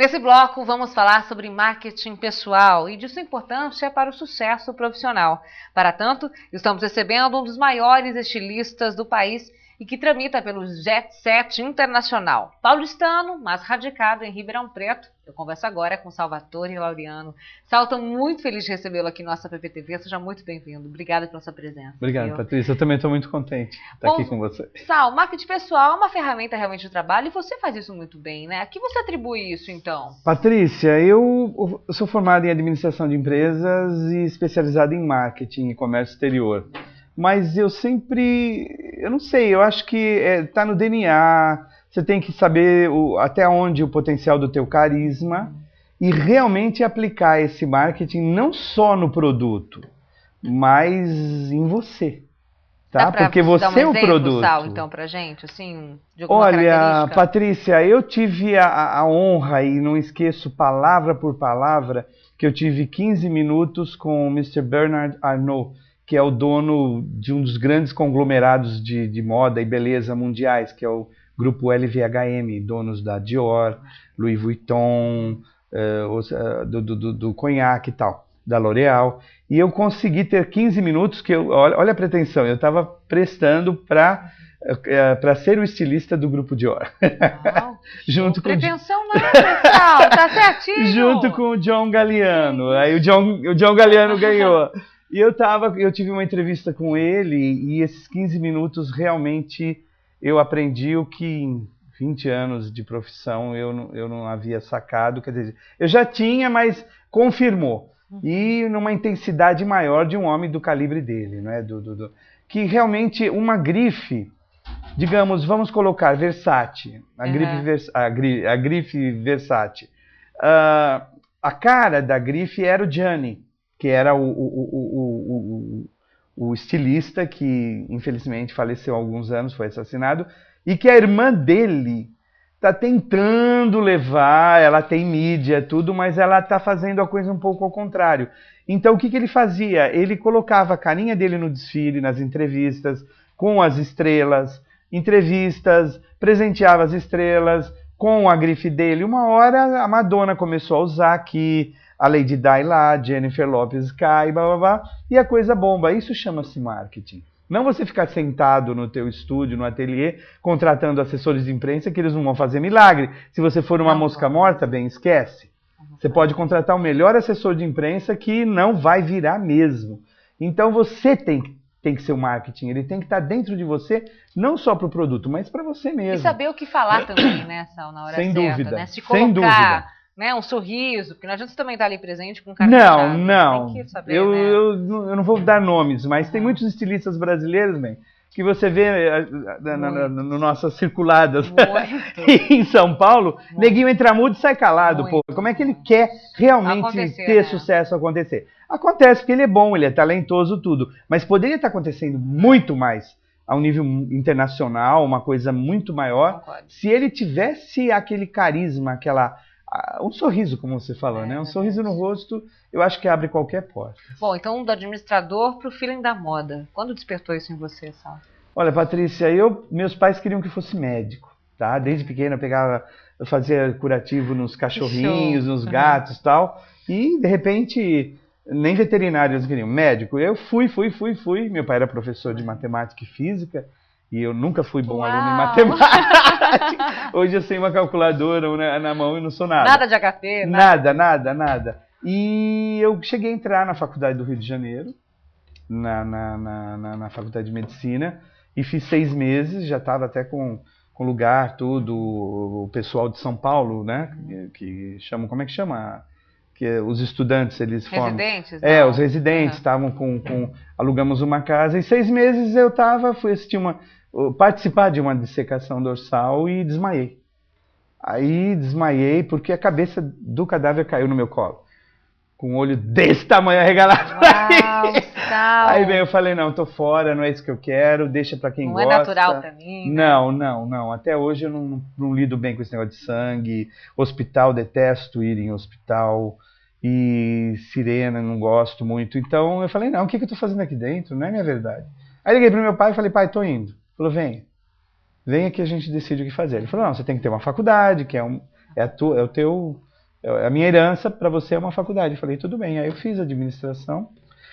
Nesse bloco, vamos falar sobre marketing pessoal e de sua importância para o sucesso profissional. Para tanto, estamos recebendo um dos maiores estilistas do país e que tramita pelo Jet Set Internacional. Paulistano, mas radicado em Ribeirão Preto. Eu converso agora com Salvatore Laureano. Sal, estou muito feliz de recebê-lo aqui na nossa PPTV. Seja muito bem-vindo. Obrigada pela sua presença. Obrigado, Patrícia. Eu também estou muito contente de estar aqui com você. Sal, marketing pessoal é uma ferramenta realmente de trabalho e você faz isso muito bem, né? A que você atribui isso, então? Patrícia, eu sou formado em administração de empresas e especializado em marketing e comércio exterior. Mas eu não sei, eu acho que está no DNA, você tem que saber até onde o potencial do teu carisma e realmente aplicar esse marketing não só no produto, mas em você. Tá? Porque você dar um é o produto. Sal, então, pra gente, assim, de alguma Olha, característica? Patrícia, eu tive a honra, e não esqueço palavra por palavra, que eu tive 15 minutos com o Mr. Bernard Arnault, que é o dono de um dos grandes conglomerados de moda e beleza mundiais, que é o grupo LVMH, donos da Dior, Louis Vuitton, do Cognac e tal, da L'Oréal. E eu consegui ter 15 minutos, olha a pretensão, eu estava prestando para ser o estilista do grupo Dior. Junto com pretensão nada, Sal, tá certinho. Junto com o John Galliano. Aí o John Galliano ganhou. E eu tive uma entrevista com ele e esses 15 minutos realmente eu aprendi o que em 20 anos de profissão eu não havia sacado. Quer dizer, eu já tinha, mas confirmou. E numa intensidade maior de um homem do calibre dele, né? Que realmente uma grife, digamos, vamos colocar Versace, a grife Versace. A cara da grife era o Gianni, que era o estilista que infelizmente faleceu há alguns anos, foi assassinado, e que a irmã dele está tentando levar, ela tem mídia, tudo, mas ela está fazendo a coisa um pouco ao contrário. Então o que ele fazia? Ele colocava a carinha dele no desfile, nas entrevistas, com as estrelas, entrevistas, presenteava as estrelas com a grife dele. Uma hora a Madonna começou a usar aqui, a Lady Di lá, Jennifer Lopez cai, blá, blá, blá, e a coisa bomba. Isso chama-se marketing. Não você ficar sentado no teu estúdio, no ateliê, contratando assessores de imprensa, que eles não vão fazer milagre. Se você for uma mosca morta, bem, esquece. Você pode contratar o melhor assessor de imprensa que não vai virar mesmo. Então você tem que ser o marketing, ele tem que estar dentro de você, não só para o produto, mas para você mesmo. E saber o que falar também, né, Sal, na hora sem certa, dúvida, né? Se colocar, sem dúvida. Né, um sorriso, porque não adianta você também estar ali presente com cara Não, fechado. não. Tem que saber, eu não vou dar nomes, mas tem muitos estilistas brasileiros, bem, que você vê no nossas circuladas em São Paulo, neguinho entra mudo e sai calado. Pô. Como é que ele quer realmente ter sucesso acontecer? Acontece porque ele é bom, ele é talentoso, tudo. Mas poderia estar acontecendo muito mais a um nível internacional, uma coisa muito maior, se ele tivesse aquele carisma, um sorriso, como você falou, né? Um sorriso no rosto, eu acho que abre qualquer porta. Bom, então do administrador para o feeling da moda. Quando despertou isso em você, Sal? Olha, Patrícia, meus pais queriam que eu fosse médico, tá? Desde pequeno eu fazia curativo nos cachorrinhos, nos gatos e tal. E, de repente, nem veterinário eles queriam, médico. Eu fui. Meu pai era professor de matemática e física. E eu nunca fui bom aluno em matemática. Hoje eu sei uma calculadora na mão e não sou nada. Nada de HP? Nada. E eu cheguei a entrar na Faculdade do Rio de Janeiro, na Faculdade de Medicina, e fiz 6 meses, já estava até com lugar, tudo. O pessoal de São Paulo, né, que chamam, como é que chama? Que os estudantes, eles formam... Residentes? Os residentes estavam alugamos uma casa, e 6 meses eu fui assistir participar de uma dissecação dorsal e desmaiei. Aí desmaiei porque a cabeça do cadáver caiu no meu colo. Com o olho desse tamanho arregalado. Aí bem, eu falei, não, tô fora, não é isso que eu quero, deixa pra quem gosta. Não é natural pra mim. Né? Não. Até hoje eu não lido bem com esse negócio de sangue. Hospital, detesto ir em hospital. E sirena, não gosto muito. Então eu falei, não, o que eu tô fazendo aqui dentro? Não é minha verdade. Aí liguei pro meu pai e falei, pai, tô indo. Ele falou, venha que a gente decide o que fazer. Ele falou, não, você tem que ter uma faculdade, que é o teu A minha herança para você é uma faculdade. Eu falei, tudo bem. Aí eu fiz administração,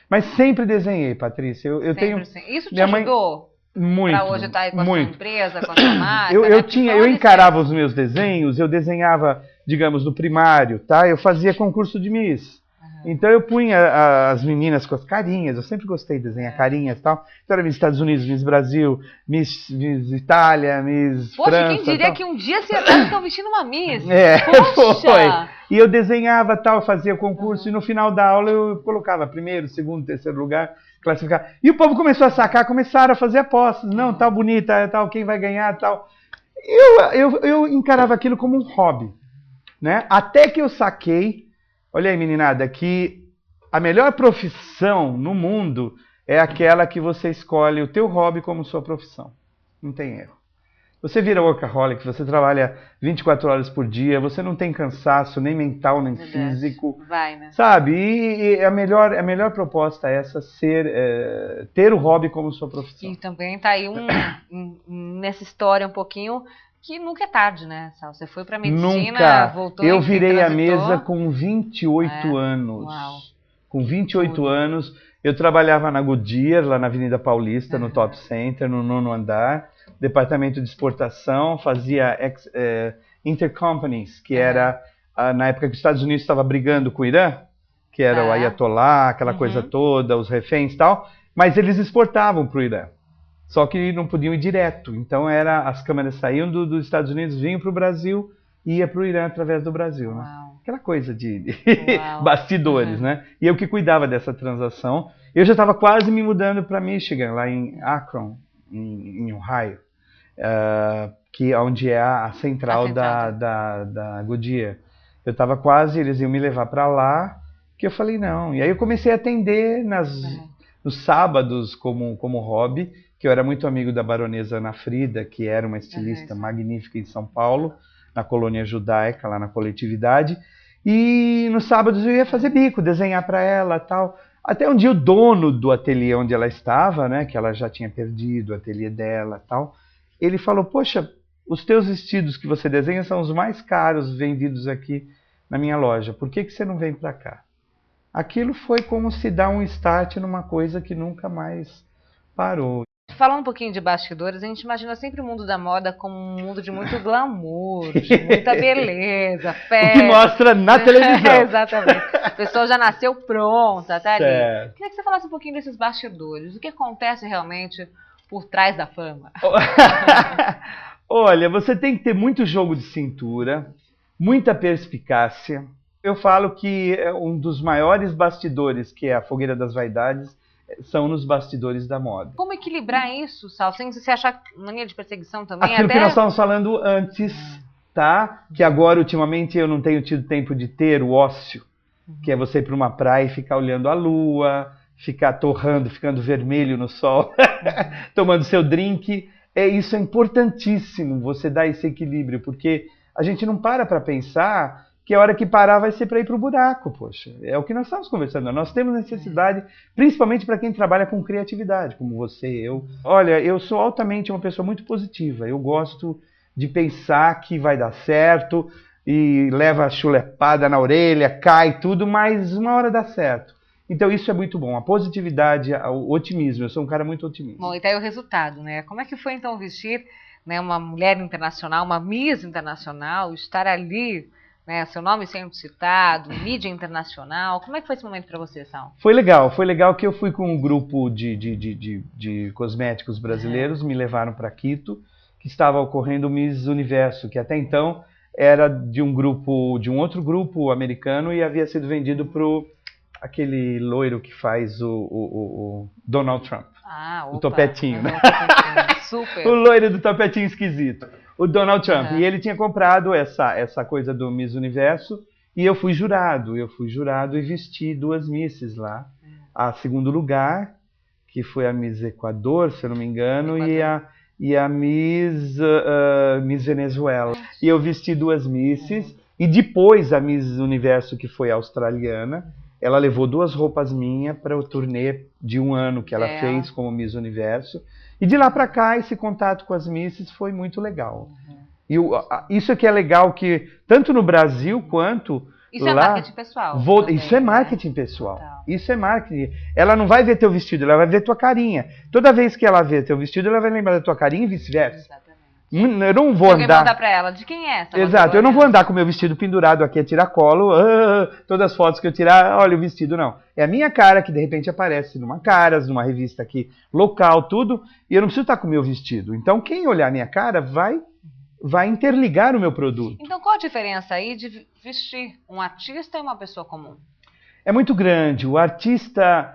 mas sempre desenhei, Patrícia. Eu tenho... Isso te ajudou? Muito, para hoje estar aí com a sua empresa, com a sua marca? Eu encarava os meus desenhos, eu desenhava, digamos, no primário, tá? Eu fazia concurso de Miss. Então eu punha as meninas com as carinhas, eu sempre gostei de desenhar carinhas e tal. Então era Miss Estados Unidos, Miss Brasil, Miss Itália, Miss França. Poxa, quem diria que um dia você ia estar vestindo uma Miss? Foi. E eu desenhava tal, fazia concurso e no final da aula eu colocava primeiro, segundo, terceiro lugar, classificar. E o povo começou a sacar, começaram a fazer apostas. Não, tal bonita, tal, quem vai ganhar, tal. Eu encarava aquilo como um hobby, né? Até que eu saquei. Olha aí, meninada, que a melhor profissão no mundo é aquela que você escolhe o teu hobby como sua profissão. Não tem erro. Você vira workaholic, você trabalha 24 horas por dia, você não tem cansaço, nem mental, nem físico. Vai, né? Sabe? E a melhor proposta é essa, ter o hobby como sua profissão. E também tá aí nessa história um pouquinho... que nunca é tarde, né, Sal? Você foi para medicina, voltou... Eu virei a mesa com 28 anos. Uau. Com 28 anos, eu trabalhava na Goodyear, lá na Avenida Paulista, no Top Center, no 9º andar, departamento de exportação, fazia intercompanies, que era na época que os Estados Unidos estava brigando com o Irã, que era o Ayatollah, aquela coisa toda, os reféns e tal, mas eles exportavam para o Irã. Só que não podiam ir direto. Então as câmeras saíam dos Estados Unidos, vinham para o Brasil e ia para o Irã através do Brasil. Né? Aquela coisa de bastidores, né? E eu que cuidava dessa transação. Eu já estava quase me mudando para Michigan, lá em Akron, em Ohio, onde é a central da Goodyear. Eu estava quase, eles iam me levar para lá, que eu falei não. E aí eu comecei a atender nos sábados como hobby, que eu era muito amigo da baronesa Ana Frida, que era uma estilista magnífica em São Paulo, na colônia judaica, lá na coletividade. E nos sábados eu ia fazer bico, desenhar para ela tal. Até um dia o dono do ateliê onde ela estava, né, que ela já tinha perdido o ateliê dela tal, ele falou, poxa, os teus vestidos que você desenha são os mais caros vendidos aqui na minha loja, por que você não vem para cá? Aquilo foi como se dar um start numa coisa que nunca mais parou. Falando um pouquinho de bastidores, a gente imagina sempre o mundo da moda como um mundo de muito glamour, de muita beleza, festa. O que mostra na televisão. Exatamente. A pessoa já nasceu pronta, tá ali. Queria que você falasse um pouquinho desses bastidores. O que acontece realmente por trás da fama? Olha, você tem que ter muito jogo de cintura, muita perspicácia. Eu falo que um dos maiores bastidores, que é a fogueira das vaidades, são nos bastidores da moda. Como equilibrar isso, Sal? Sem você achar mania de perseguição também? Aquilo que nós estávamos falando antes, tá? Que agora, ultimamente, eu não tenho tido tempo de ter o ócio, que é você ir para uma praia e ficar olhando a lua, ficar torrando, ficando vermelho no sol, tomando seu drink. Isso é importantíssimo, você dar esse equilíbrio, porque a gente não para pensar que a hora que parar vai ser para ir para o buraco, poxa. É o que nós estamos conversando. Nós temos necessidade, principalmente para quem trabalha com criatividade, como você, eu. Olha, eu sou altamente uma pessoa muito positiva. Eu gosto de pensar que vai dar certo e leva a chulepada na orelha, cai tudo, mas uma hora dá certo. Então isso é muito bom. A positividade, o otimismo. Eu sou um cara muito otimista. Bom, e tá aí o resultado, né? Como é que foi então vestir, né, uma mulher internacional, uma Miss internacional, estar ali, né, seu nome sendo citado, mídia internacional. Como é que foi esse momento para você, Sal? Foi legal que eu fui com um grupo de cosméticos brasileiros, me levaram para Quito, que estava ocorrendo o Miss Universo, que até então era de um outro grupo americano e havia sido vendido para aquele loiro que faz o Donald Trump. O topetinho, né? Super. O loiro do topetinho esquisito. O Donald Trump. E ele tinha comprado essa coisa do Miss Universo e eu fui jurado e vesti 2 misses lá. A segundo lugar, que foi a Miss Equador, se eu não me engano, e a Miss Venezuela. E eu vesti 2 misses e depois a Miss Universo, que foi australiana, ela levou 2 roupas minhas para o turnê de 1 ano que ela fez como Miss Universo. E de lá para cá, esse contato com as misses foi muito legal. E isso é que é legal, que tanto no Brasil quanto Isso é marketing pessoal. Isso é marketing pessoal. Isso é marketing. Ela não vai ver teu vestido, ela vai ver tua carinha. Toda vez que ela vê teu vestido, ela vai lembrar da tua carinha e vice-versa. Exatamente. Eu não vou andar... mandar pra ela, de quem é essa? Exato, eu não vou andar com o meu vestido pendurado aqui a tiracolo, todas as fotos que eu tirar, olha o vestido, não. É a minha cara que de repente aparece numa Caras, numa revista aqui, local, tudo, e eu não preciso estar com o meu vestido. Então quem olhar a minha cara vai interligar o meu produto. Então qual a diferença aí de vestir um artista e uma pessoa comum? É muito grande, o artista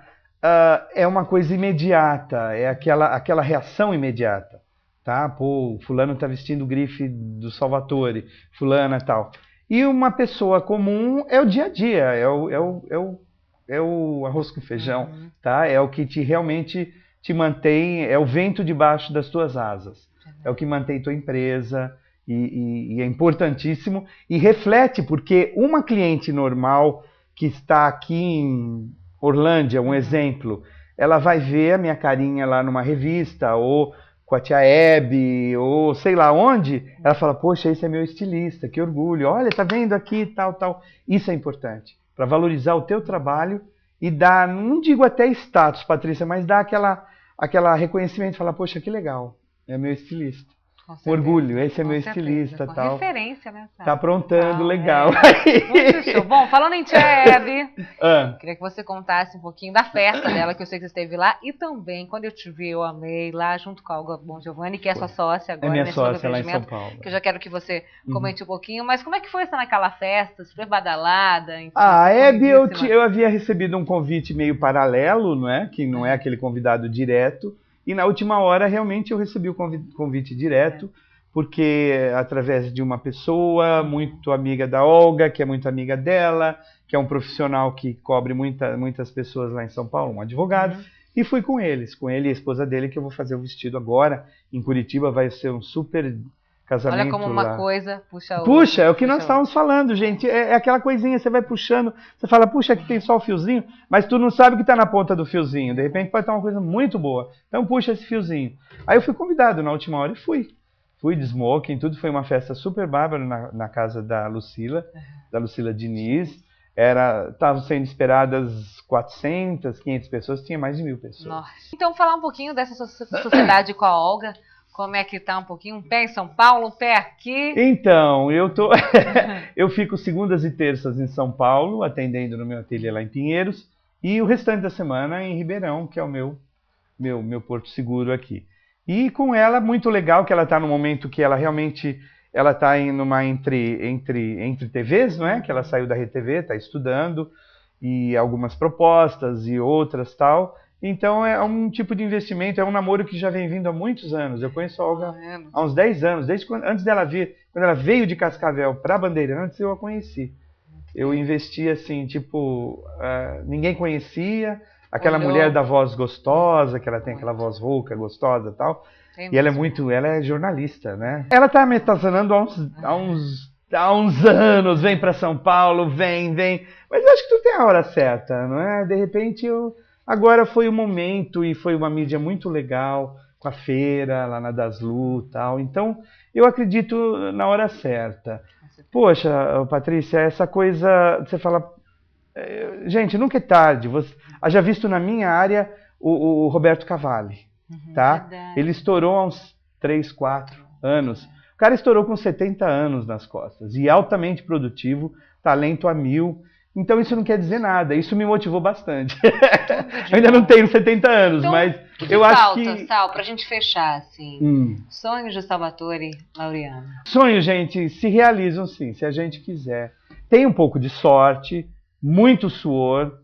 é uma coisa imediata, é aquela reação imediata. Tá? Pô, fulano tá vestindo o grife do Salvatore, fulana e tal. E uma pessoa comum é o dia a dia, é o arroz com feijão, tá? É o que realmente te mantém, é o vento debaixo das tuas asas. É o que mantém tua empresa e é importantíssimo. E reflete, porque uma cliente normal que está aqui em Orlândia, um exemplo, ela vai ver a minha carinha lá numa revista ou com a tia Hebe, ou sei lá onde, ela fala, poxa, esse é meu estilista, que orgulho, olha, tá vendo aqui, tal, tal. Isso é importante, para valorizar o teu trabalho e dar, não digo até status, Patrícia, mas dar aquela reconhecimento, falar, poxa, que legal, é meu estilista. Orgulho, esse é meu estilista, tal. Referência, né? Tá aprontando, legal. Muito show. Bom, falando em tia Hebe, queria que você contasse um pouquinho da festa dela, que eu sei que você esteve lá, e também, quando eu te vi, eu amei, lá junto com a Olga Bongiovanni, que é sua sócia agora. É minha sócia lá em São Paulo. Que eu já quero que você comente um pouquinho, mas como é que foi estar naquela festa, super badalada? Enfim, a Hebe, eu havia recebido um convite meio paralelo, não é? Que não é aquele convidado direto. E na última hora, realmente, eu recebi o convite direto, porque através de uma pessoa muito amiga da Olga, que é muito amiga dela, que é um profissional que cobre muitas pessoas lá em São Paulo, um advogado, e fui com eles, com ele e a esposa dele, que eu vou fazer o vestido agora. Em Curitiba vai ser um super casamento. Olha como uma coisa puxa a outra. Puxa, é o que nós estávamos falando, gente. É aquela coisinha, você vai puxando, você fala, puxa, aqui tem só o fiozinho, mas tu não sabe que está na ponta do fiozinho. De repente pode estar uma coisa muito boa. Então puxa esse fiozinho. Aí eu fui convidado na última hora e fui. Fui de smoking, tudo. Foi uma festa super bárbara na casa da Lucila Diniz. Estavam sendo esperadas 400, 500 pessoas, tinha mais de 1000 pessoas. Nossa. Então falar um pouquinho dessa sociedade com a Olga. Como é que tá um pouquinho? Um pé em São Paulo, um pé aqui? Então, eu fico segundas e terças em São Paulo, atendendo no meu ateliê lá em Pinheiros, e o restante da semana em Ribeirão, que é o meu porto seguro aqui. E com ela, muito legal que ela está no momento que ela realmente está numa entre TVs, não é? Que ela saiu da RTV, está estudando, e algumas propostas e outras tal. Então é um tipo de investimento, é um namoro que já vem vindo há muitos anos. Eu conheço a Olga há uns 10 anos, antes dela vir, quando ela veio de Cascavel para Bandeirantes, eu a conheci. Eu investi assim, tipo, ninguém conhecia, aquela mulher da voz gostosa, que ela tem aquela voz rouca, gostosa e tal. E ela é jornalista, né? Ela está metazanando há uns anos, vem para São Paulo, vem. Mas eu acho que tu tem a hora certa, não é? De repente agora foi o momento e foi uma mídia muito legal, com a feira lá na Daslu e tal. Então, eu acredito na hora certa. Poxa, Patrícia, essa coisa, você fala... Gente, nunca é tarde. Já visto na minha área o Roberto Cavalli, tá? Ele estourou há uns 3, 4 anos. O cara estourou com 70 anos nas costas. E altamente produtivo, talento a 1000. Então isso não quer dizer nada, isso me motivou bastante. Eu ainda não tenho 70 anos, então, mas eu acho que... Sal, pra gente fechar, assim, sonhos de Salvatore Laureano. Sonhos, gente, se realizam sim, se a gente quiser. Tem um pouco de sorte, muito suor,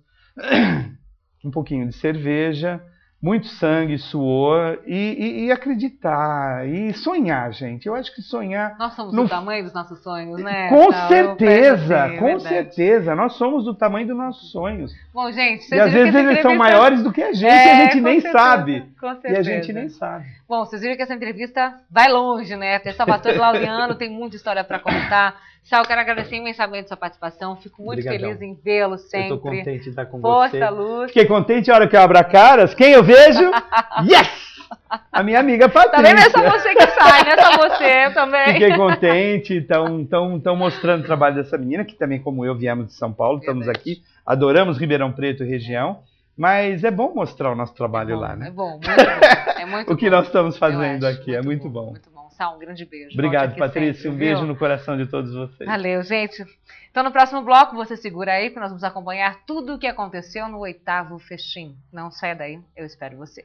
um pouquinho de cerveja, muito sangue, suor e acreditar e sonhar, gente. Eu acho que sonhar... Nós somos do tamanho dos nossos sonhos, né? Com certeza, com certeza. Nós somos do tamanho dos nossos sonhos. Bom, gente... E às vezes eles são maiores do que a gente e a gente nem sabe. Com certeza. E a gente nem sabe. Bom, vocês viram que essa entrevista vai longe, né? Tem Salvatore Laureano, tem muita história para contar. Sal, quero agradecer imensamente a sua participação. Fico muito feliz em vê-lo sempre. Eu estou contente de estar com você. Força, luz. Fiquei contente a hora que eu abro a Caras. Quem eu vejo? Yes! A minha amiga Patrícia. Tá vendo? É só você que sai, não é só você também. Fiquei contente, estão mostrando o trabalho dessa menina, que também, como eu, viemos de São Paulo, estamos aqui, adoramos Ribeirão Preto e região, mas é bom mostrar o nosso trabalho lá, né? É bom, muito bom. É muito o que bom. nós estamos fazendo aqui, é muito bom. Muito bom. Sal, um grande beijo. Obrigado, Patrícia, um beijo no coração de todos vocês. Valeu, gente. Então, no próximo bloco, você segura aí, que nós vamos acompanhar tudo o que aconteceu no 8º Festim. Não saia daí, eu espero você.